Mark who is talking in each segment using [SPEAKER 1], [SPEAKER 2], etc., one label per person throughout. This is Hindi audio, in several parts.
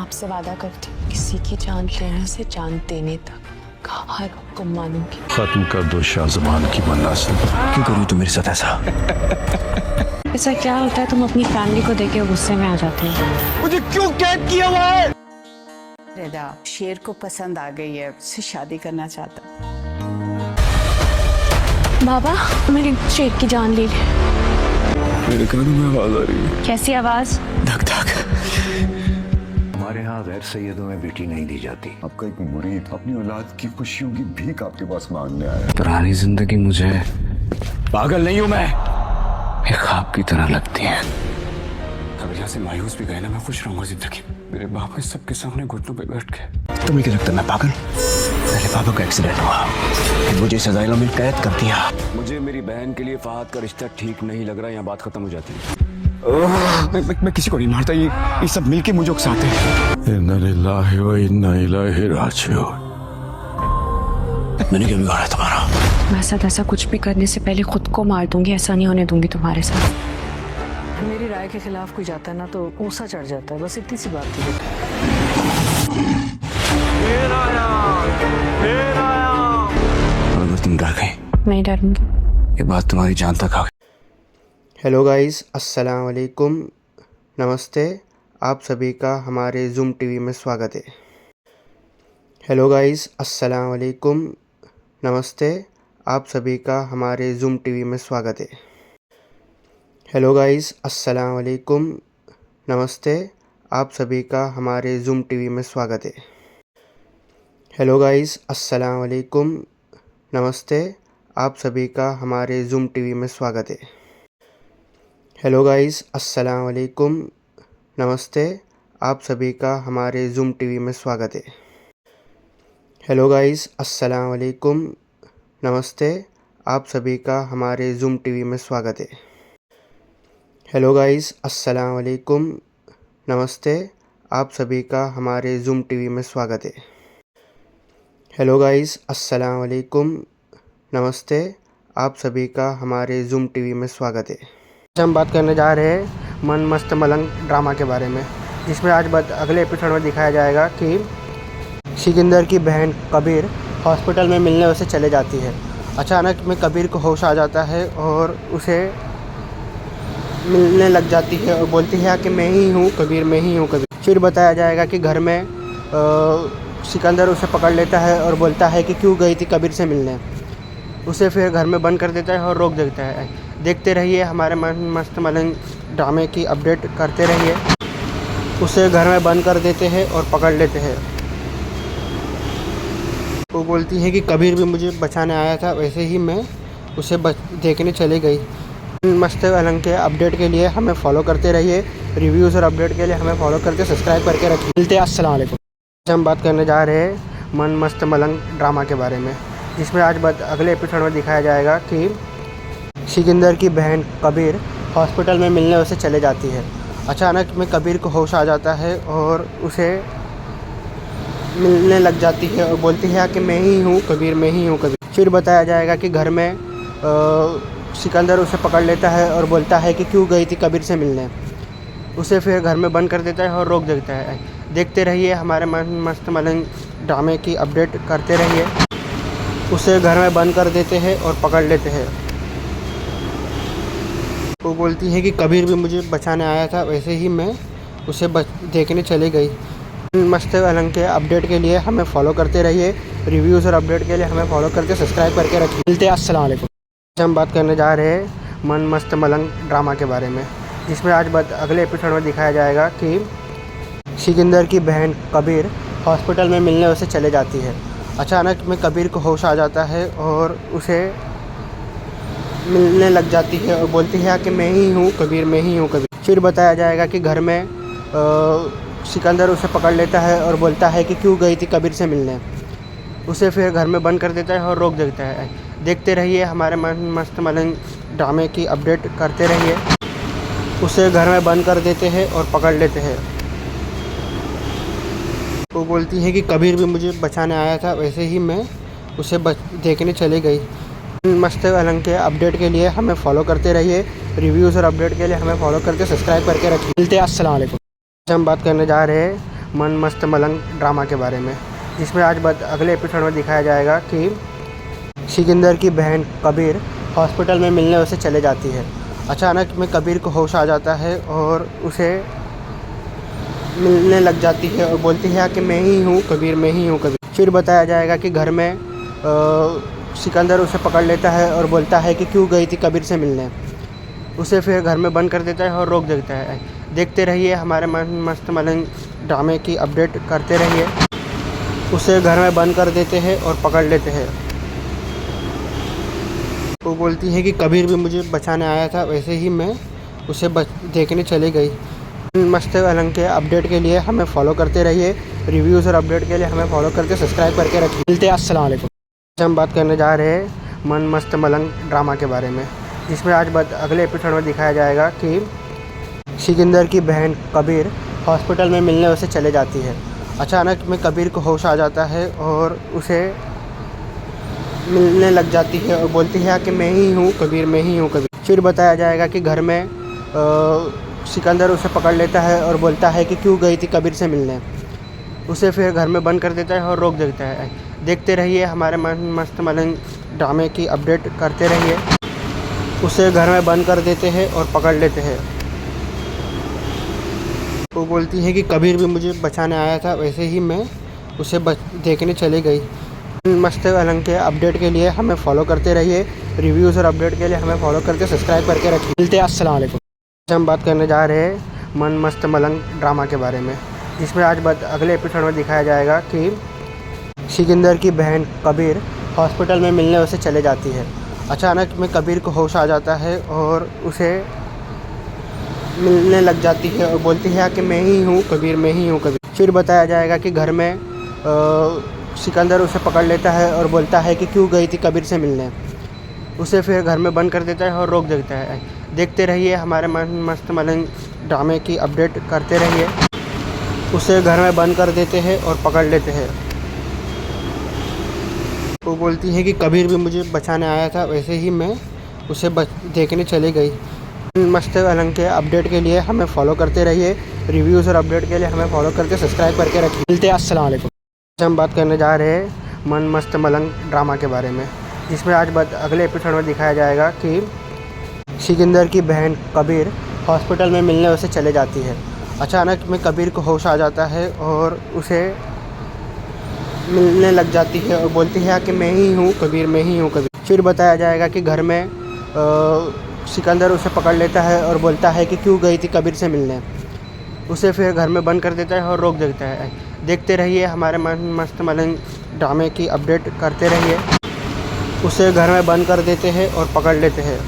[SPEAKER 1] आपसे वादा करती हूँ किसी की जान लेने से जान देने तक हर हुक्म मानूंगी।
[SPEAKER 2] खत्म कर दो शाहजबान की मनासिब। क्यों करूँ तुम मेरे साथ ऐसा?
[SPEAKER 1] ऐसा क्या होता है तुम अपनी फैमिली को देख के गुस्से में आ जाते हो?
[SPEAKER 2] मुझे क्यों कैद किया हुआ है?
[SPEAKER 3] रेदा शेर को पसंद आ गई है, उससे शादी करना चाहता।
[SPEAKER 1] बाबा मेरी शेर की जान ले ली।
[SPEAKER 2] मेरे कानों में आवाज आ रही है।
[SPEAKER 1] कैसी आवाज?
[SPEAKER 2] धक धक।
[SPEAKER 4] हमारे यहाँ गैर सैयदों में बेटी नहीं दी जाती।
[SPEAKER 5] आपका एक मुरीद अपनी औलाद की खुशियों की भीख आपके पास मांगने आया।
[SPEAKER 2] पुरानी जिंदगी मुझे पागल नहीं हूं मैं, एक ख्वाब की तरह लगती है। अब यहाँ से मायूस भी गए ना, मैं खुश रहूंगा जिंदगी। मेरे बाप इस सबके सामने घुटनों पे बैठ के। तुम्हें क्या लगता है मैं पागल? मेरे पापा का एक्सीडेंट हुआ, फिर मुझे सजाइला में कैद कर दिया। मुझे मेरी बहन के लिए फहद का रिश्ता ठीक नहीं लग रहा, यहाँ बात खत्म हो जाती है। मैं किसी को नहीं मारता, ये सब मिलके मुझे उकसाते हैं। इन्ना लिल्लाहि व इन्ना इलैहि राजिऊन। मैंने क्या बिगाड़ा है तुम्हारा?
[SPEAKER 1] मैं साथ ऐसा कुछ भी करने से पहले खुद को मार दूंगी, ऐसा नहीं होने दूंगी तुम्हारे साथ।
[SPEAKER 6] मेरी राय के खिलाफ कोई जाता है ना तो ऊसा चढ़ जाता है, बस इतनी सी बात थी।
[SPEAKER 2] अगर तुम डर गई,
[SPEAKER 1] नहीं डरूंगी।
[SPEAKER 2] ये बात तुम्हारी जान तक आ गई।
[SPEAKER 7] हेलो गाइस, अस्सलाम वालेकुम, नमस्ते। आप सभी का हमारे ज़ूम टीवी में स्वागत है। हेलो गाइस, अस्सलाम वालेकुम, नमस्ते। आप सभी का हमारे ज़ूम टीवी में स्वागत है। हेलो गाइस, अस्सलाम वालेकुम, नमस्ते। आप सभी का हमारे ज़ूम टीवी में स्वागत है। हेलो गाइस, अस्सलाम वालेकुम, नमस्ते। आप सभी का हमारे ज़ूम टीवी में स्वागत है। हेलो गाइस, अस्सलाम वालेकुम, नमस्ते। आप सभी का हमारे ज़ूम टीवी में स्वागत है। हेलो गाइस, अस्सलाम वालेकुम, नमस्ते। आप सभी का हमारे ज़ूम टीवी में स्वागत है। हेलो गाइस, अस्सलाम वालेकुम, नमस्ते। आप सभी का हमारे ज़ूम टीवी में स्वागत है। हेलो गाइस, अस्सलाम वालेकुम, नमस्ते। आप सभी का हमारे ज़ूम टीवी में स्वागत है। हम बात करने जा रहे हैं मन मस्त मलंग ड्रामा के बारे में, जिसमें आज अगले एपिसोड में दिखाया जाएगा कि सिकंदर की बहन कबीर हॉस्पिटल में मिलने उसे चले जाती है। अचानक में कबीर को होश आ जाता है और उसे मिलने लग जाती है और बोलती है कि मैं ही हूँ कबीर, मैं ही हूँ कबीर। फिर बताया जाएगा कि घर में सिकंदर उसे पकड़ लेता है और बोलता है कि क्यों गई थी कबीर से मिलने। उसे फिर घर में बंद कर देता है और रोक देता है। देखते रहिए हमारे मन मस्त मलंग ड्रामे की अपडेट करते रहिए। उसे घर में बंद कर देते हैं और पकड़ लेते हैं। वो बोलती है कि कबीर भी मुझे बचाने आया था, वैसे ही मैं उसे देखने चली गई। मस्त मलंग के अपडेट के लिए हमें फॉलो करते रहिए। रिव्यूज़ और अपडेट के लिए हमें फॉलो करके सब्सक्राइब करके रखिए। मिलते हैं, अस्सलाम वालेकुम। हम बात करने जा रहे हैं मन मस्त मलंग ड्रामा के बारे में, जिसमें आज अगले एपिसोड में दिखाया जाएगा कि सिकंदर की बहन कबीर हॉस्पिटल में मिलने उसे चले जाती है। अचानक में कबीर को होश आ जाता है और उसे मिलने लग जाती है और बोलती है कि मैं ही हूँ कबीर, मैं ही हूँ कबीर। फिर बताया जाएगा कि घर में सिकंदर उसे पकड़ लेता है और बोलता है कि क्यों गई थी कबीर से मिलने। उसे फिर घर में बंद कर देता है और रोक देता है। देखते रहिए हमारे मन मस्त मलंग ड्रामे की अपडेट करते रहिए। उसे घर में बंद कर देते हैं और पकड़ लेते हैं। वो बोलती है कि कबीर भी मुझे बचाने आया था, वैसे ही मैं उसे देखने चली गई। मस्त मलंग के अपडेट के लिए हमें फॉलो करते रहिए। रिव्यूज़ और अपडेट के लिए हमें फॉलो करके सब्सक्राइब करके रखिए। मिलते हैं, अस्सलाम वालेकुम। हम बात करने जा रहे हैं मन मस्त मलंग ड्रामा के बारे में, जिसमें आज अगले एपिसोड में दिखाया जाएगा कि सिकंदर की बहन कबीर हॉस्पिटल में मिलने उसे चले जाती है। अचानक में कबीर को होश आ जाता है और उसे मिलने लग जाती है और बोलती है कि मैं ही हूँ कबीर, मैं ही हूँ कबीर। फिर बताया जाएगा कि घर में सिकंदर उसे पकड़ लेता है और बोलता है कि क्यों गई थी कबीर से मिलने। उसे फिर घर में बंद कर देता है और रोक देता है। देखते रहिए हमारे मन मस्त मलंग ड्रामे की अपडेट करते रहिए। उसे घर में बंद कर देते हैं और पकड़ लेते हैं। वो बोलती है कि कबीर भी मुझे बचाने आया था, वैसे ही मैं उसे देखने चली गई। मस्त मलंग के अपडेट के लिए हमें फॉलो करते रहिए। रिव्यूज़ और अपडेट के लिए हमें फॉलो करके सब्सक्राइब करके रखिए। मिलते हैं, अस्सलाम वालेकुम। हम बात करने जा रहे हैं मन मस्त मलंग ड्रामा के बारे में, जिसमें आज अगले एपिसोड में दिखाया जाएगा कि सिकंदर की बहन कबीर हॉस्पिटल में मिलने उसे चले जाती है। अचानक में कबीर को होश आ जाता है और उसे मिलने लग जाती है और बोलती है कि मैं ही हूँ कबीर, मैं ही हूँ कबीर। फिर बताया जाएगा कि घर में सिकंदर उसे पकड़ लेता है और बोलता है कि क्यों गई थी कबीर से मिलने। उसे फिर घर में बंद कर देता है और रोक देता है। देखते रहिए हमारे मन मस्त मलंग ड्रामे की अपडेट करते रहिए। उसे घर में बंद कर देते हैं और पकड़ लेते हैं। वो बोलती है कि कबीर भी मुझे बचाने आया था, वैसे ही मैं उसे देखने चली गई। मस्त मलंग के अपडेट के लिए हमें फॉलो करते रहिए। रिव्यूज़ और अपडेट के लिए हमें फॉलो करके सब्सक्राइब करके रखिए। मिलते हैं, अस्सलाम वालेकुम। आज हम बात करने जा रहे हैं मन मस्त मलंग ड्रामा के बारे में, जिसमें आज अगले एपिसोड में दिखाया जाएगा कि सिकंदर की बहन कबीर हॉस्पिटल में मिलने उसे चले जाती है। अचानक में कबीर को होश आ जाता है और उसे मिलने लग जाती है और बोलती है कि मैं ही हूँ कबीर, मैं ही हूँ कबीर। फिर बताया जाएगा कि घर में सिकंदर उसे पकड़ लेता है और बोलता है कि क्यों गई थी कबीर से मिलने। उसे फिर घर में बंद कर देता है और रोक देता है। देखते रहिए हमारे मन मस्त मलंग ड्रामे की अपडेट करते रहिए। उसे घर में बंद कर देते हैं और पकड़ लेते हैं। वो बोलती है कि कबीर भी मुझे बचाने आया था, वैसे ही मैं उसे देखने चली गई। मस्त मलंग के अपडेट के लिए हमें फॉलो करते रहिए। रिव्यूज़ और अपडेट के लिए हमें फॉलो करके सब्सक्राइब करके रखिए। मिलते हैं, अस्सलाम वालेकुम। आज हम बात करने जा रहे हैं मन मस्त मलंग ड्रामा के बारे में, जिसमें आज अगले एपिसोड में दिखाया जाएगा कि सिकंदर की बहन कबीर हॉस्पिटल में मिलने उसे चले जाती है। अचानक में कबीर को होश आ जाता है और उसे मिलने लग जाती है और बोलती है कि मैं ही हूँ कबीर, मैं ही हूँ कबीर। फिर बताया जाएगा कि घर में सिकंदर उसे पकड़ लेता है और बोलता है कि क्यों गई थी कबीर से मिलने। उसे फिर घर में बंद कर देता है और रोक देता है। देखते रहिए हमारे मन मस्त मलंग ड्रामे की अपडेट करते रहिए। उसे घर में बंद कर देते हैं और पकड़ लेते हैं। वो बोलती है कि कबीर भी मुझे बचाने आया था, वैसे ही मैं उसे देखने चली गई। मस्त मलंग के अपडेट के लिए हमें फॉलो करते रहिए। रिव्यूज़ और अपडेट के लिए हमें फॉलो करके सब्सक्राइब करके रखिए। मिलते हैं, अस्सलाम वालेकुम। आज हम बात करने जा रहे हैं मन मस्त मलंग ड्रामा के बारे में, जिसमें आज अगले एपिसोड में दिखाया जाएगा कि सिकंदर की बहन कबीर हॉस्पिटल में मिलने उसे चले जाती है। अचानक में कबीर को होश आ जाता है और उसे मिलने लग जाती है और बोलती है कि मैं ही हूँ कबीर, मैं ही हूँ कबीर। फिर बताया जाएगा कि घर में सिकंदर उसे पकड़ लेता है और बोलता है कि क्यों गई थी कबीर से मिलने। उसे फिर घर में बंद कर देता है और रोक देता है। देखते रहिए हमारे मन मस्त मलंग ड्रामे की अपडेट करते रहिए। उसे घर में बंद कर देते हैं और पकड़ लेते हैं।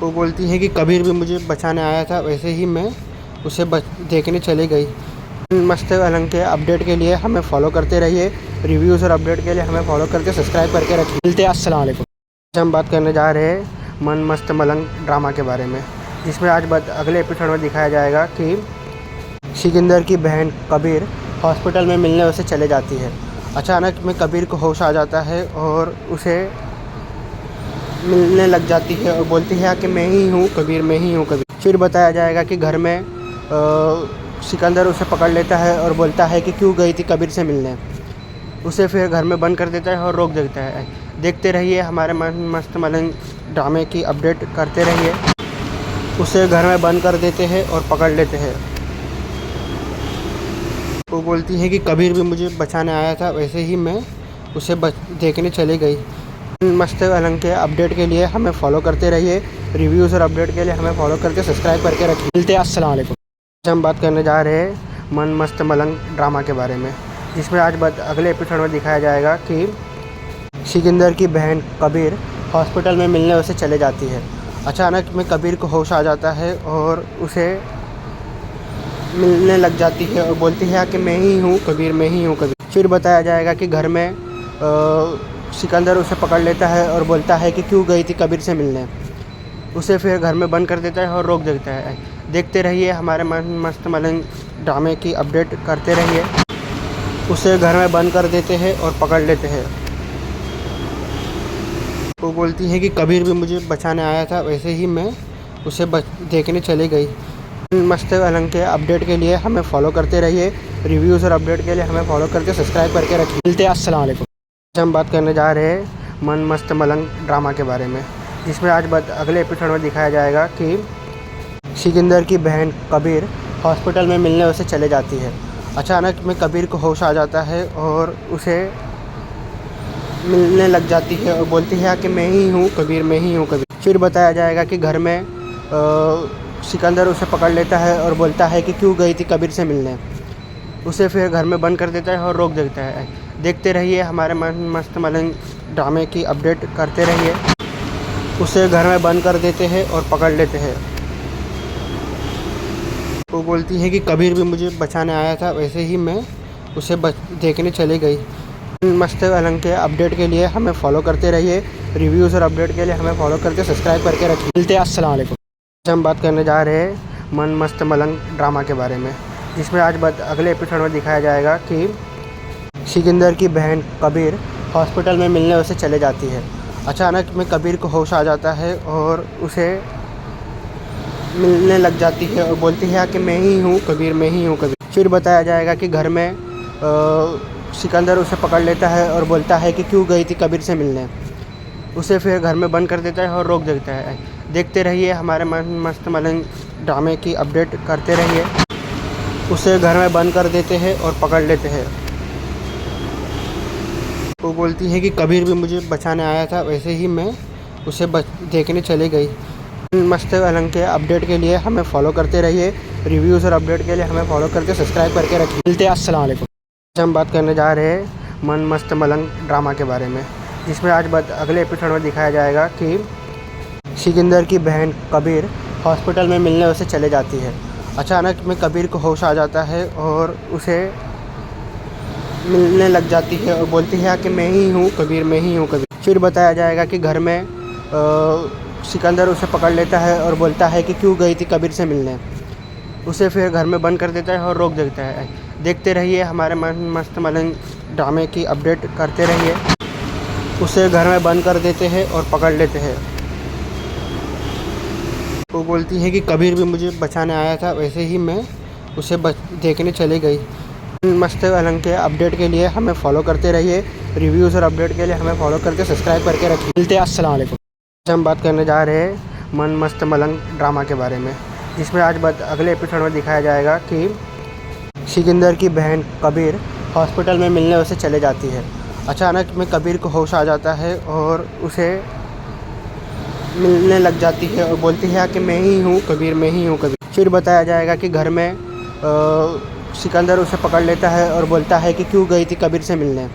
[SPEAKER 7] वो बोलती है कि कबीर भी मुझे बचाने आया था, वैसे ही मैं उसे देखने चली गई। मस्त मलंग के अपडेट के लिए हमें फॉलो करते रहिए। रिव्यूज़ और अपडेट के लिए हमें फॉलो करके सब्सक्राइब करके रखिए। मिलते हैं, अस्सलाम वालेकुम। आज हम बात करने जा रहे हैं मन मस्त मलंग ड्रामा के बारे में, जिसमें आज अगले एपिसोड में दिखाया जाएगा कि सिकंदर की बहन कबीर हॉस्पिटल में मिलने उसे चले जाती है। अचानक में कबीर को होश आ जाता है और उसे मिलने लग जाती है और बोलती है कि मैं ही हूँ कबीर, मैं ही हूँ कबीर। फिर बताया जाएगा कि घर में सिकंदर उसे पकड़ लेता है और बोलता है कि क्यों गई थी कबीर से मिलने। उसे फिर घर में बंद कर देता है और रोक देता है। देखते रहिए हमारे मन मस्त मलंग ड्रामे की अपडेट करते रहिए। उसे घर में बंद कर देते हैं और पकड़ लेते हैं। वो बोलती है कि कबीर भी मुझे बचाने आया था, वैसे ही मैं उसे देखने चली गई। मस्त मलंग के अपडेट के लिए हमें फॉलो करते रहिए। रिव्यूज़ और अपडेट के लिए हमें फॉलो करके सब्सक्राइब करके रखिए। मिलते हैं, अस्सलाम वालेकुम। आज हम बात करने जा रहे हैं मन मस्त मलंग ड्रामा के बारे में, जिसमें आज अगले एपिसोड में दिखाया जाएगा कि सिकंदर की बहन कबीर हॉस्पिटल में मिलने उसे चले जाती है। अचानक में कबीर को होश आ जाता है और उसे मिलने लग जाती है और बोलती है कि मैं ही हूँ कबीर, मैं ही हूँ कबीर। फिर बताया जाएगा कि घर में सिकंदर उसे पकड़ लेता है और बोलता है कि क्यों गई थी कबीर से मिलने। उसे फिर घर में बंद कर देता है और रोक देता है। देखते रहिए हमारे मन मस्त मलंग ड्रामे की अपडेट करते रहिए। उसे घर में बंद कर देते हैं और पकड़ लेते हैं। वो बोलती है कि कबीर भी मुझे बचाने आया था, वैसे ही मैं उसे देखने चली गई। मस्त अलंग के अपडेट के लिए हमें फॉलो करते रहिए। रिव्यूज़ और अपडेट के लिए हमें फॉलो करके सब्सक्राइब करके रखिए। मिलते हैं, अस्सलाम वालेकुम। आज हम बात करने जा रहे हैं मन मस्त मलंग ड्रामा के बारे में, जिसमें आज अगले एपिसोड में दिखाया जाएगा कि सिकंदर की बहन कबीर हॉस्पिटल में मिलने उसे चले जाती है। अचानक में कबीर को होश आ जाता है और उसे मिलने लग जाती है और बोलती है कि मैं ही हूँ कबीर, मैं ही हूँ कबीर। फिर बताया जाएगा कि घर में सिकंदर उसे पकड़ लेता है और बोलता है कि क्यों गई थी कबीर से मिलने। उसे फिर घर में बंद कर देता है और रोक देता है। देखते रहिए हमारे मन मस्त मलंग ड्रामे की अपडेट करते रहिए। उसे घर में बंद कर देते हैं और पकड़ लेते हैं। वो बोलती है कि कबीर भी मुझे बचाने आया था, वैसे ही मैं उसे देखने चली गई। मस्त अलंग के अपडेट के लिए हमें फॉलो करते रहिए। रिव्यूज़ और अपडेट के लिए हमें फॉलो करके सब्सक्राइब करके रखिए। मिलते हैं, अस्सलाम वालेकुम। आज हम बात करने जा रहे हैं मन मस्त मलंग ड्रामा के बारे में, जिसमें आज अगले एपिसोड में दिखाया जाएगा कि सिकंदर की बहन कबीर हॉस्पिटल में मिलने उसे चले जाती है। अचानक में कबीर को होश आ जाता है और उसे मिलने लग जाती है और बोलती है कि मैं ही हूँ कबीर, मैं ही हूँ कबीर। फिर बताया जाएगा कि घर में सिकंदर उसे पकड़ लेता है और बोलता है कि क्यों गई थी कबीर से मिलने। उसे फिर घर में बंद कर देता है और रोक देता है। देखते रहिए हमारे मन मस्त मलंग ड्रामे की अपडेट करते रहिए। उसे घर में बंद कर देते हैं और पकड़ लेते हैं। वो बोलती है कि कबीर भी मुझे बचाने आया था, वैसे ही मैं उसे देखने चली गई। मस्त अलंग के अपडेट के लिए हमें फॉलो करते रहिए। रिव्यूज़ और अपडेट के लिए हमें फॉलो करके सब्सक्राइब करके रखिए। मिलते हैं, अस्सलाम वालेकुम। आज हम बात करने जा रहे हैं मन मस्त मलंग ड्रामा के बारे में, जिसमें आज अगले एपिसोड में दिखाया जाएगा कि सिकंदर की बहन कबीर हॉस्पिटल में मिलने उसे चले जाती है। अचानक में कबीर को होश आ जाता है और उसे मिलने लग जाती है और बोलती है कि मैं ही हूँ कबीर, मैं ही हूँ कबीर। फिर बताया जाएगा कि घर में सिकंदर उसे पकड़ लेता है और बोलता है कि क्यों गई थी कबीर से मिलने। उसे फिर घर में बंद कर देता है और रोक देता है। देखते रहिए हमारे मन मस्त मलंग ड्रामे की अपडेट करते रहिए। उसे घर में बंद कर देते हैं और पकड़ लेते हैं। वो बोलती है कि कबीर भी मुझे बचाने आया था, वैसे ही मैं उसे देखने चली गई। मस्त अलंग के अपडेट के लिए हमें फॉलो करते रहिए। रिव्यूज़ और अपडेट के लिए हमें फॉलो करके सब्सक्राइब करके रखिए। मिलते हैं, अस्सलाम वालेकुम। आज हम बात करने जा रहे हैं मन मस्त मलंग ड्रामा के बारे में, जिसमें आज अगले एपिसोड में दिखाया जाएगा कि सिकंदर की बहन कबीर हॉस्पिटल में मिलने उसे चले जाती है। अचानक में कबीर को होश आ जाता है और उसे मिलने लग जाती है और बोलती है कि मैं ही हूँ कबीर, मैं ही हूँ कबीर। फिर बताया जाएगा कि घर में सिकंदर उसे पकड़ लेता है और बोलता है कि क्यों गई थी कबीर से मिलने।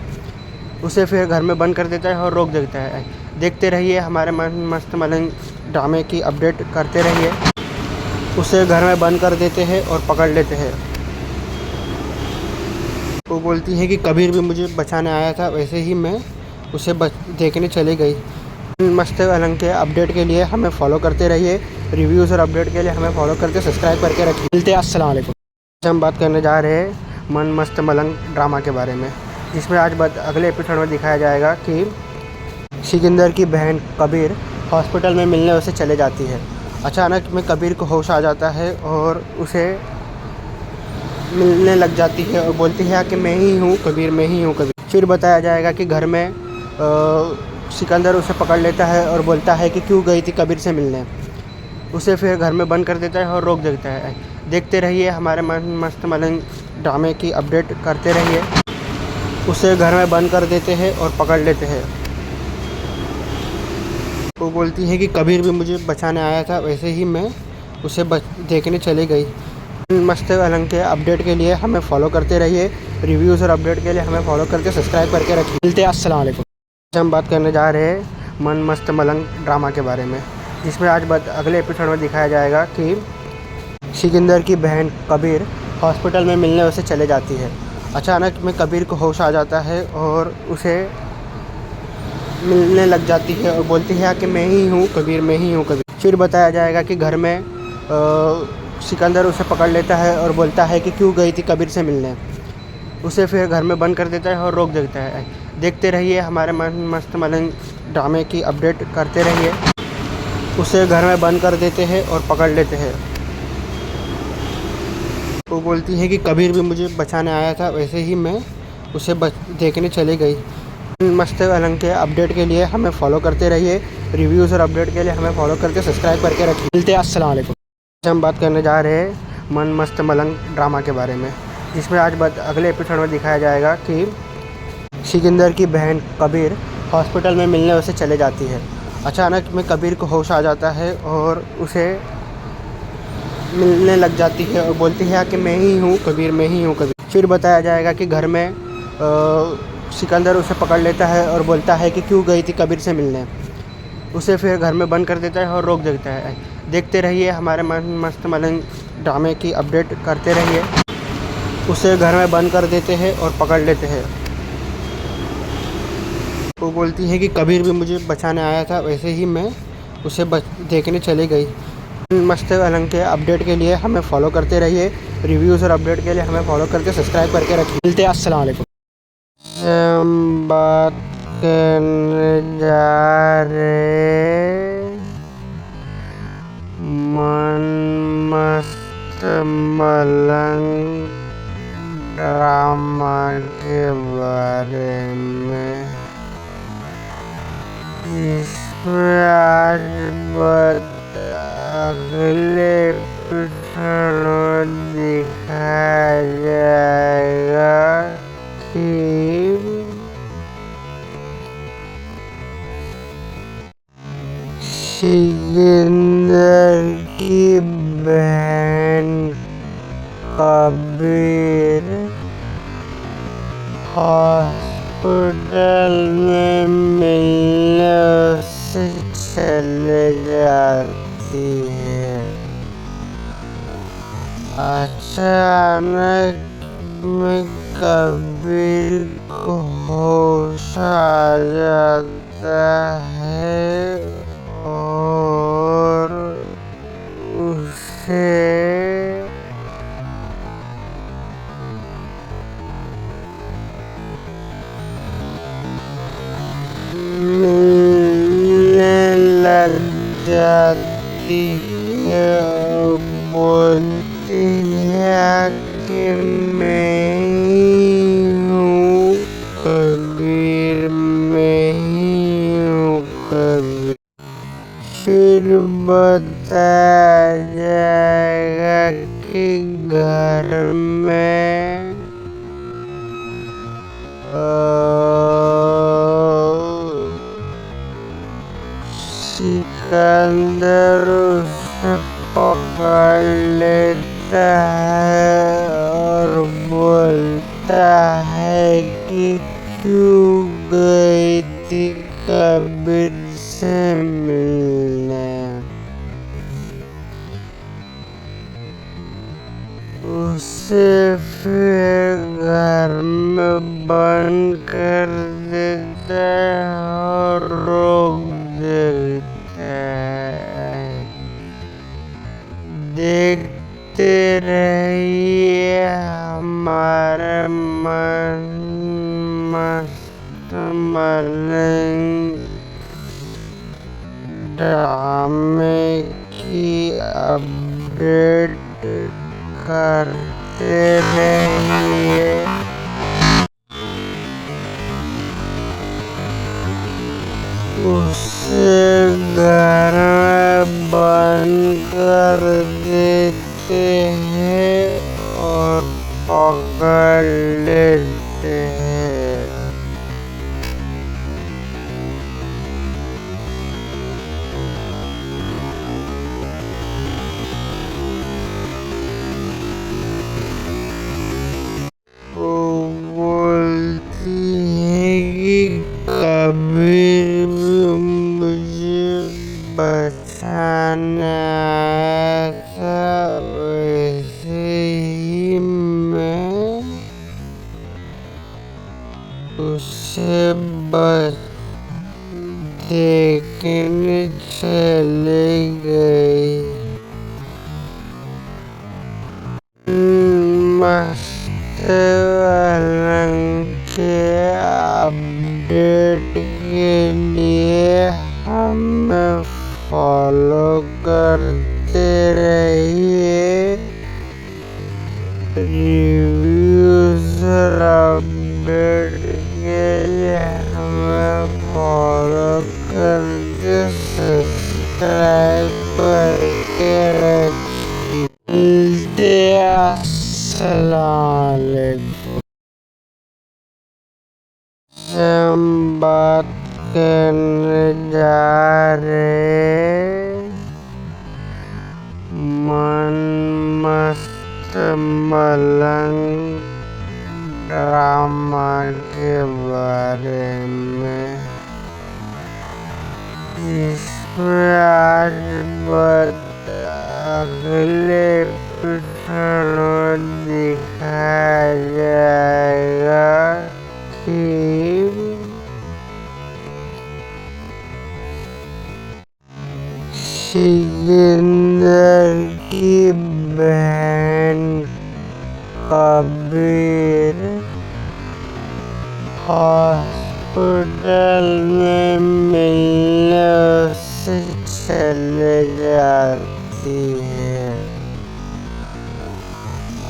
[SPEAKER 7] उसे फिर घर में बंद कर देता है और रोक देता है। देखते रहिए हमारे मन मस्त मलंग ड्रामे की अपडेट करते रहिए। उसे घर में बंद कर देते हैं और पकड़ लेते हैं। वो बोलती है कि कबीर भी मुझे बचाने आया था, वैसे ही मैं उसे देखने चली गई। मस्त अलंग के अपडेट के लिए हमें फॉलो करते रहिए। रिव्यूज़ और अपडेट के लिए हमें फॉलो करके सब्सक्राइब करके रखिए। मिलते हैं, अस्सलाम वालेकुम। आज हम बात करने जा रहे हैं मन मस्त मलंग ड्रामा के बारे में, जिसमें आज अगले एपिसोड में दिखाया जाएगा कि सिकंदर की बहन कबीर हॉस्पिटल में मिलने उसे चले जाती है। अचानक में कबीर को होश आ जाता है और उसे मिलने लग जाती है और बोलती है कि मैं ही हूँ कबीर, मैं ही हूँ कबीर। फिर बताया जाएगा कि घर में सिकंदर उसे पकड़ लेता है और बोलता है कि क्यों गई थी कबीर से मिलने। उसे फिर घर में बंद कर देता है और रोक देता है। देखते रहिए हमारे मन मस्त मलंग ड्रामे की अपडेट करते रहिए। उसे घर में बंद कर देते हैं और पकड़ लेते हैं। वो बोलती है कि कबीर भी मुझे बचाने आया था, वैसे ही मैं उसे देखने चली गई। मस्त अलंग के अपडेट के लिए हमें फॉलो करते रहिए। रिव्यूज़ और अपडेट के लिए हमें फॉलो करके सब्सक्राइब करके रखिए। मिलते हैं, अस्सलाम वालेकुम। आज हम बात करने जा रहे हैं मन मस्त मलंग ड्रामा के बारे में, जिसमें आज अगले एपिसोड में दिखाया जाएगा कि सिकंदर की बहन कबीर हॉस्पिटल में मिलने उसे चले जाती है। अचानक में कबीर को होश आ जाता है और उसे मिलने लग जाती है और बोलती है कि मैं ही हूँ कबीर, मैं ही हूँ कबीर। फिर बताया जाएगा कि घर में सिकंदर उसे पकड़ लेता है और बोलता है कि क्यों गई थी कबीर से मिलने। उसे फिर घर में बंद कर देता है और रोक देता है। देखते रहिए हमारे मन मस्त मलंग ड्रामे की अपडेट करते रहिए। उसे घर में बंद कर देते हैं और पकड़ लेते हैं। वो बोलती है कि कबीर भी मुझे बचाने आया था, वैसे ही मैं उसे देखने चली गई। मस्त अलंग के अपडेट के लिए हमें फॉलो करते रहिए, रिव्यूज़ और अपडेट के लिए हमें फॉलो करके सब्सक्राइब करके रखिए। मिलते हैं, अस्सलाम वालेकुम। आज हम बात करने जा रहे हैं मन मस्त मलंग ड्रामा के बारे में, जिसमें आज अगले एपिसोड में दिखाया जाएगा कि सिकंदर की बहन कबीर हॉस्पिटल में मिलने उसे चले जाती है। अचानक में कबीर को होश आ जाता है और उसे मिलने लग जाती है और बोलती है कि मैं ही हूँ कबीर, मैं ही हूँ कबीर। फिर बताया जाएगा कि घर में सिकंदर उसे पकड़ लेता है और बोलता है कि क्यों गई थी कबीर से मिलने। उसे फिर घर में बंद कर देता है और रोक देता है। देखते रहिए हमारे मन मस्त मलंग ड्रामे की अपडेट करते रहिए। उसे घर में बंद कर देते हैं और पकड़ लेते हैं। वो बोलती है कि कबीर भी मुझे बचाने आया था, वैसे ही मैं उसे देखने चली गई। मस्त अलंग के अपडेट के लिए हमें फॉलो करते रहिए, रिव्यूज़ और अपडेट के लिए हमें फॉलो करके सब्सक्राइब करके रखिए। मिलते हैं, अस्सलाम वालेकुम। हम बात करने जा रहे मन मस्त मलंग ड्रामा के बारे में। इसमें आज अगले एपिसोड में दिखाया जाएगा कि सिकंदर की बहन कबीर हॉस्पिटल में मिलने उसे चले जाती है। अचानक में कबीर को होश आ जाता है और उसे मिलने लग जाती है और बोलती है कि मैं ही हूँ कबीर, मैं ही हूँ कबीर। फिर बताया जाएगा कि घर में सिकंदर उसे पकड़ लेता है और बोलता है कि क्यों गई थी कबीर से मिलने। उसे फिर घर में बंद कर देता है और रोक देता है। देखते रहिए हमारे मन मस्त मलंग ड्रामे की अपडेट करते रहिए। उसे घर में बंद कर देते हैं और पकड़ लेते हैं। वो बोलती है कि कबीर मुझे बचाने आया था, वैसे ही मैं उसे देखने चली गई। मस्त अलंग के अपडेट के लिए हमें फॉलो करते रहिए, रिव्यूज और अपडेट के लिए हमें फॉलो करके सब्सक्राइब करके रखिए। अस्सलाम वालेकुम। हम बात करने जा रहे मन मस्त मलंग ड्रामा के बारे में। इसमें आज अगले एपिसोड में दिखाया जाएगा कि सिकंदर की बहन कबीर हॉस्पिटल में मिलने उससे चले जाती है।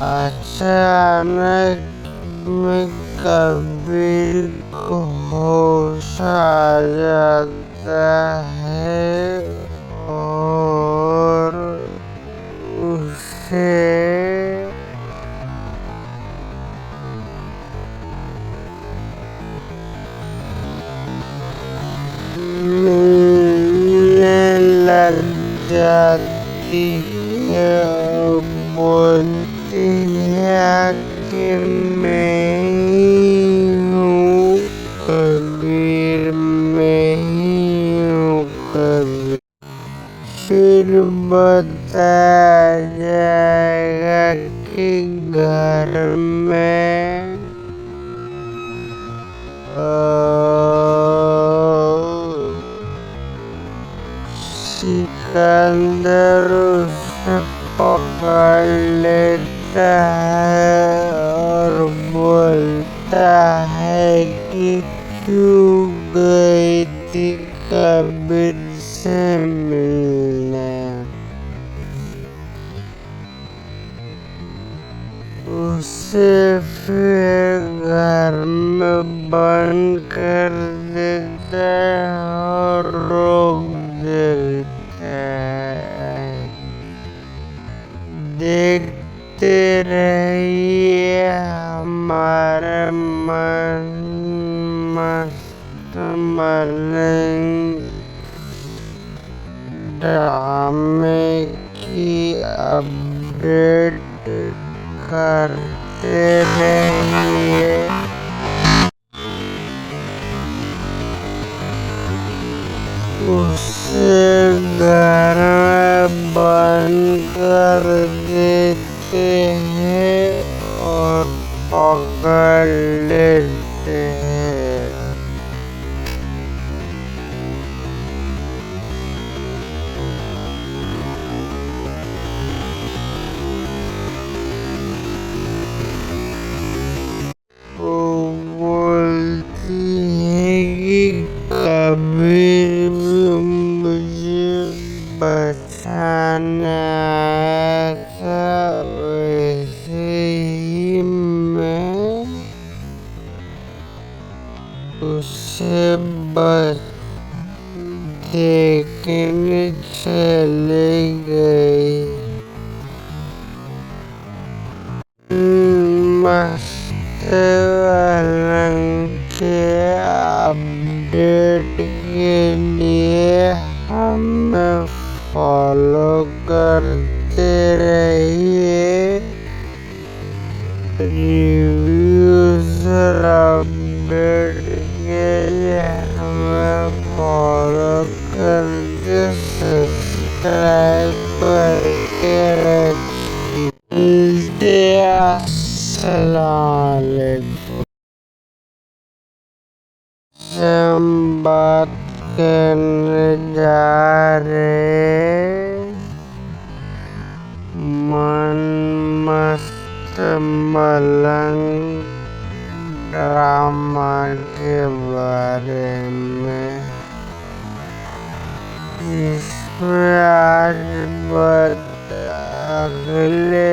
[SPEAKER 7] अचानक में कबीर को होश आ जाता है और उसे मिलने लग जाती है और बोलती है कि मैं ही हूँ कबीर, मैं ही हूँ कबीर। फिर बताया जाएगा कि घर में सिकंदर उसे पकड़ लेता है और बोलता है कि क्यों गई थी कबीर से मिलने। उसे फिर घर में बंद कर देता है और रोक देता है। देखते रहिए हमारे मन मस्त मलंग ड्रामे की अपडेट करते रहिए। उसे घर में बंद कर देते हैं और पकड़ लेते हैं। वो बोलती है कि कभी भी मुझे बचाने आया था, वैसे ही मैं उसे बस देखने चले गई। मस्त मलंग के अपडेट के लिए हमें फॉलो करते रहिए। रिव्यूज और अपडेट के लिए हमें फॉलो करके सब्सक्राइब करके रखिए। अस्सलाम वालेकुम। हम बात करने जा रहे मन मस्त मलंग ड्रामा के बारे में। इसमें आज अगले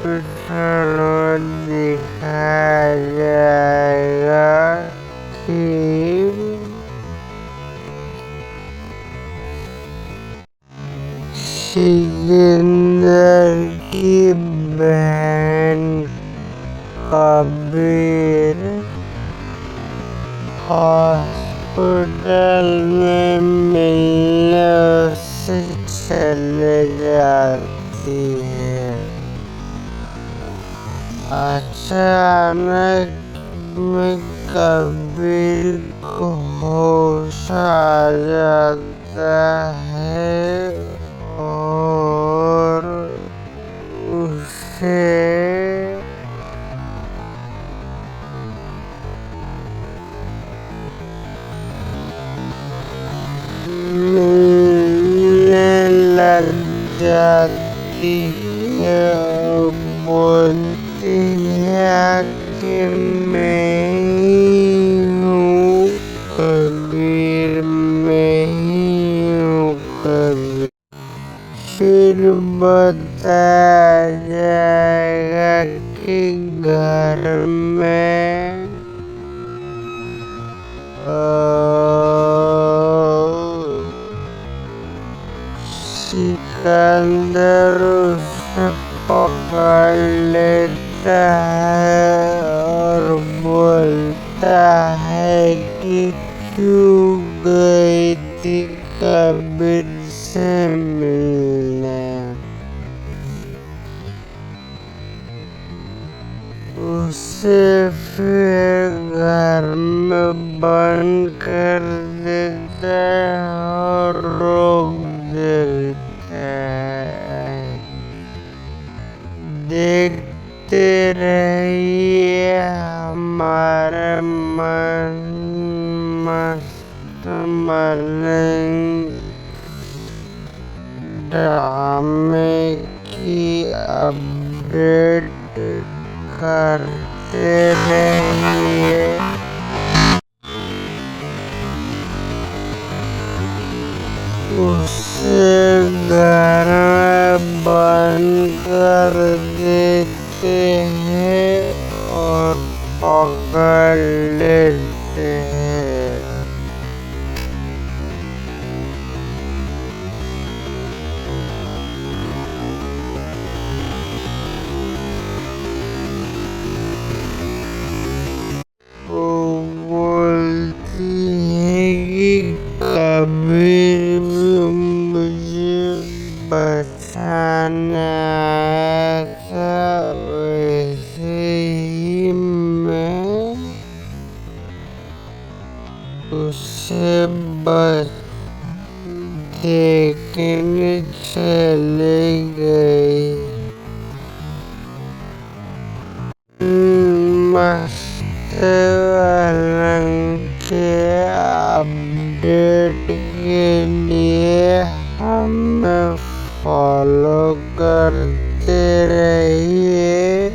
[SPEAKER 7] क्षणों दिखाया जाएगा कि सिकंदर की बहन कबीर हॉस्पिटल में मिलने उससे चले जाती है। अचानक में कबीर को होश आ जाता है और उसे मिलने लग जाती है और बोलती है कि मैं ही हूँ कबीर, मैं ही हूँ कबीर। फिर बताया जाएगा कि घर में सिकंदर उसे पकड़ लेता है और बोलता है कि क्यों गई थी कबीर से मिलने। उसे फिर घर में बंद कर देता है और रोक देता है। देखते रहिए हमारे मन मस्त मलंग ड्रामे की अपडेट करते रहिए। उसे घर में बंद कर देते हैं और पकड़ लेते हैं। बोलती है कि कबीर मुझे बचाने आया था, वैसे ही मैं उसे बस देखने चले गई। मस्त मलंग के अपडेट के लिए हमें फॉलो करते रहिए।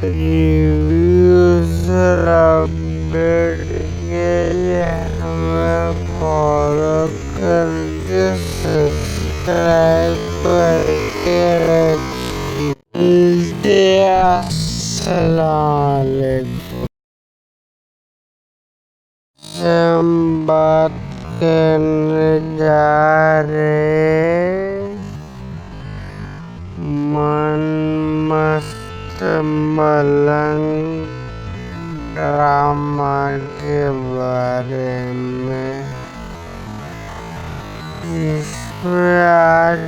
[SPEAKER 7] रिव्यूज और अपडेट के लिए हमें फॉलो करके सब्सक्राइब करके रखिए। अस्सलाम वालेकुम। हम बात करने जा रहे मन मस्त मलंग ड्रामा के बारे में। इसमें आज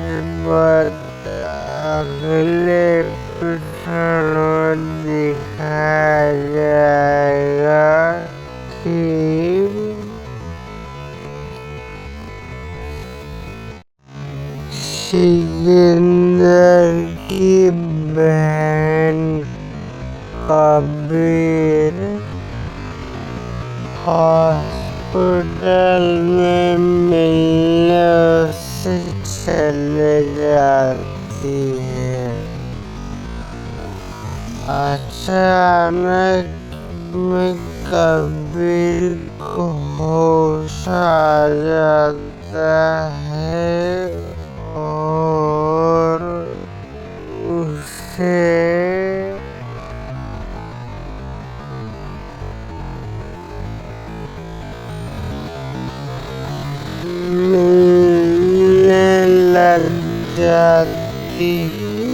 [SPEAKER 7] अगले एपिसोड दिखाया जाएगा कि सिकंदर की बहन कबीर हॉस्पिटल में मिलने उससे चले जाती है। अचानक में कबीर को होश आ जाता है और जाती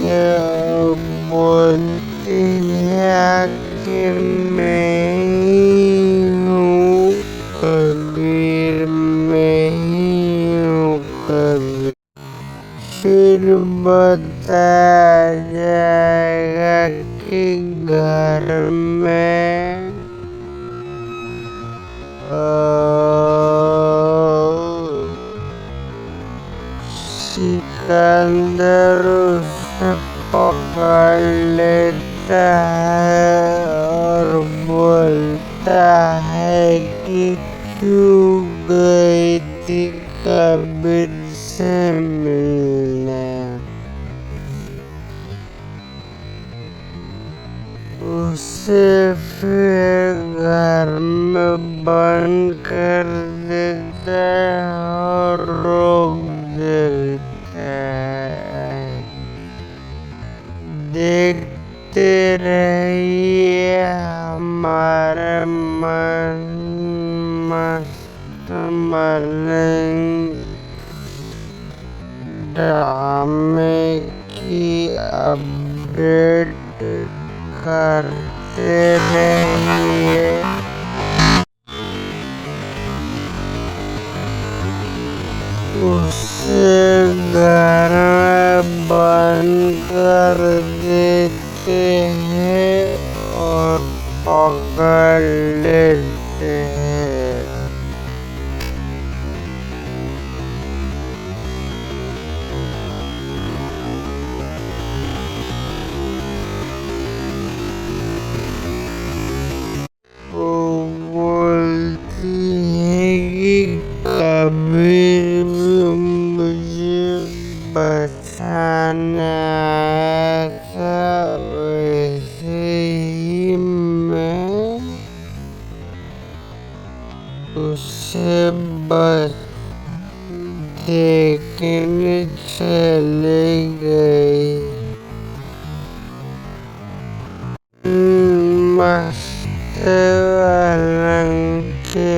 [SPEAKER 7] है और बोलती है आखिर मैं ही हूँ कबीर, मैं ही हूँ कबीर। फिर बताया जाएगा कि घर में सिकंदर उसे पकड़ लेता है और बोलता है कि क्यों गई थी कबीर से मिलने। उसे फिर घर में बंद कर देता है और रोक देता है। देखते रहिए हमारे मन मस्त मलंग ड्रामे की अपडेट करते रहिए। उसे घर में बंद कर देते हैं और पकड़ लेते हैं। वो बोलती है कि कबीर मुझे बचाने आया था, वैसे ही मैं उसे बस देखने चली गई। मस्त मलंग के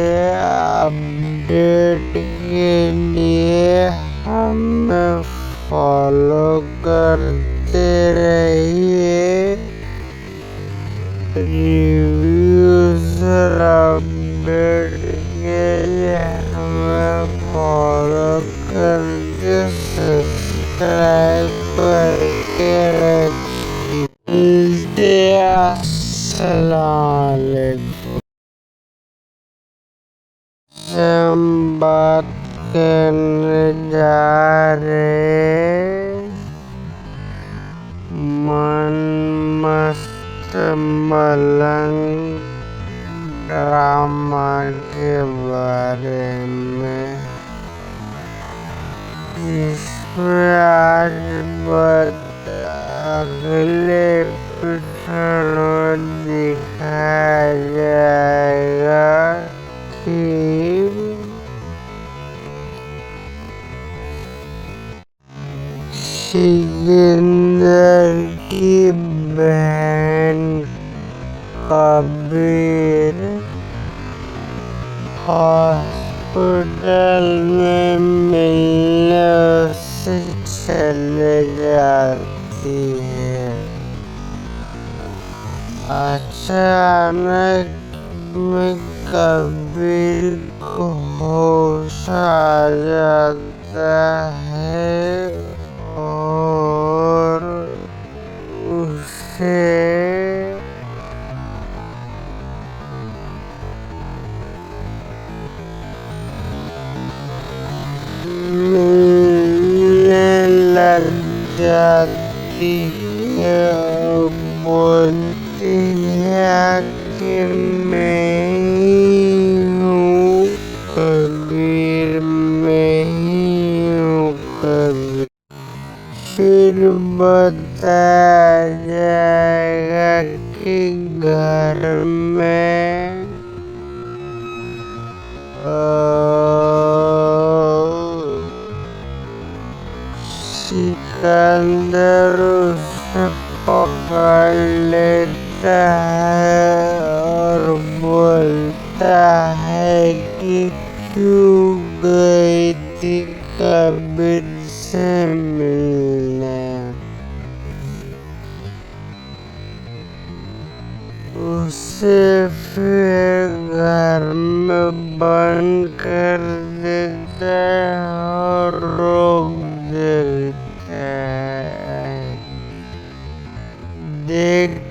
[SPEAKER 7] अपडेट के लिए हमें फॉलो करते रहिए। रिव्यूज और अपडेट के लिए हमें फॉलो करके सब्सक्राइब करके रखिए। अस्सलाम वालेकुम। हम बात करने जा रहे मन मस्त मलंग ड्रामा के बारे में। इसमें आज अगले एपिसोड में दिखाया जाएगा कि सिकंदर की बहन कबीर हॉस्पिटल में मिलने उससे चले जाती है। अचानक में कबीर को होश आ जाता है और उसे मिलने लग जाती है और बोलती है आखिर मैं ही हूँ कबीर, मैं ही हूँ कबीर। फिर बताया जाएगा कि घर में सिकंदर उसे पकड़ लेता है और बोलता है कि क्यों गई थी कबीर से मिलने, उसे फिर घर में बंद कर देता है और रोक देता है। देख